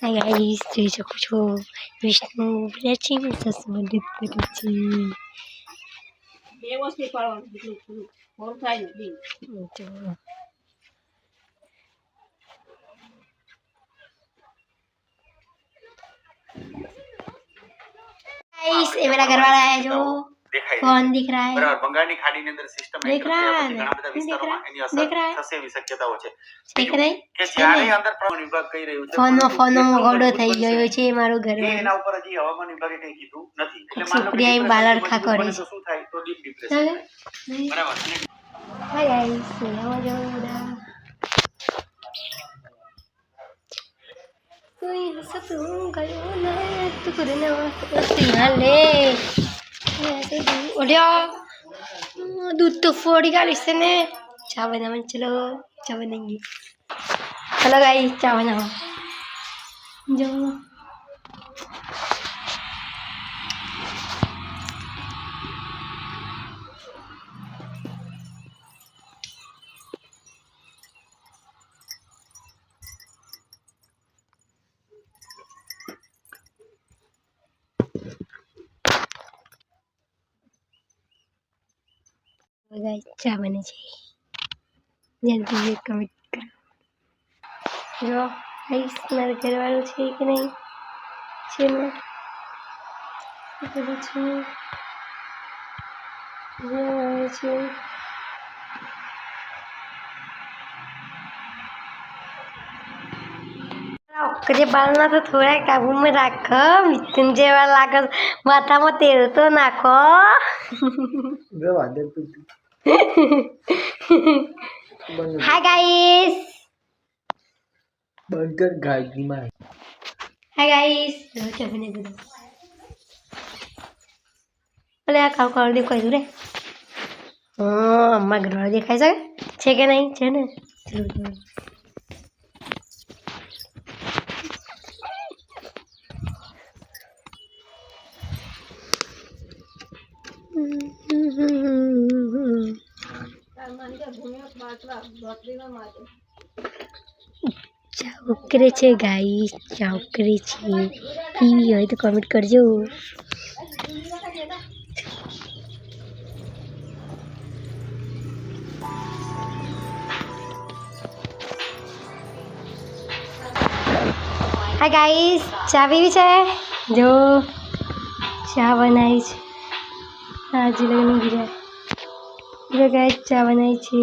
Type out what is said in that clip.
Hi guys, જોઈ શકો છો વિષ્ણુ પ્રાચીન સંબંધિત કરે છે. વ્યવસ્થિત પાડવાનું બીજું મોર થાય ને બી गाइस ये मेरा घर वाला है जो कौन दिख रहा है बराबर बंगाल की खाड़ी ની અંદર સિસ્ટમ દેખ रहा है ઘણા બધા વિસ્તારોમાં એની અસર થશે એવી શક્યતાઓ છે દેખ રહી કે જ્યારે અંદર પ્રમાણ વિભાગ કહી રહ્યું છે ફોનો ગોડો થઈ ગયો છે મારું ઘર એના ઉપર હજી હવામાન વિભાગે કંઈ કીધું નથી એટલે માનો કે બાલરખા કરે છે શું થાય તો ડીપ ડિપ્રેશન બરાબર હાય ગાઈસ આવા જાવ બધા कोई सतूं गयो ना तू करना ले ओडिया दूध तो फोड़ी का लिस्ट ने चाय बनावन चलो चाय बनेंगे चलो गाइस चाय बनाओ जो गाइस चाय बने चाहिए जल्दी से कमेंट करो जो गाइस मेरे घर वालों છે કે નહીં છે ને બધું છે જે આવે છે ओकरे बालना तो थोड़ा काबू में रख मिथुन जेवा लागल माथा में तेल तो नाखो हाय गाइस बर्गर गाड़ी में हाय गाइस क्या बने दो बोले आ खाओ खाओ देखो इधर हां अम्मा घर वाला दिखाई सके छे के नहीं छे ने चलो चलो ચાઉકરે છે ગાઈસ ચાઉકરે છે પીવી હોય તો કમેન્ટ કરજો हाय गाइस चा पीवी છે જો ચા બનાવી છે आज लगने गिरा गाइस चा बनाई છે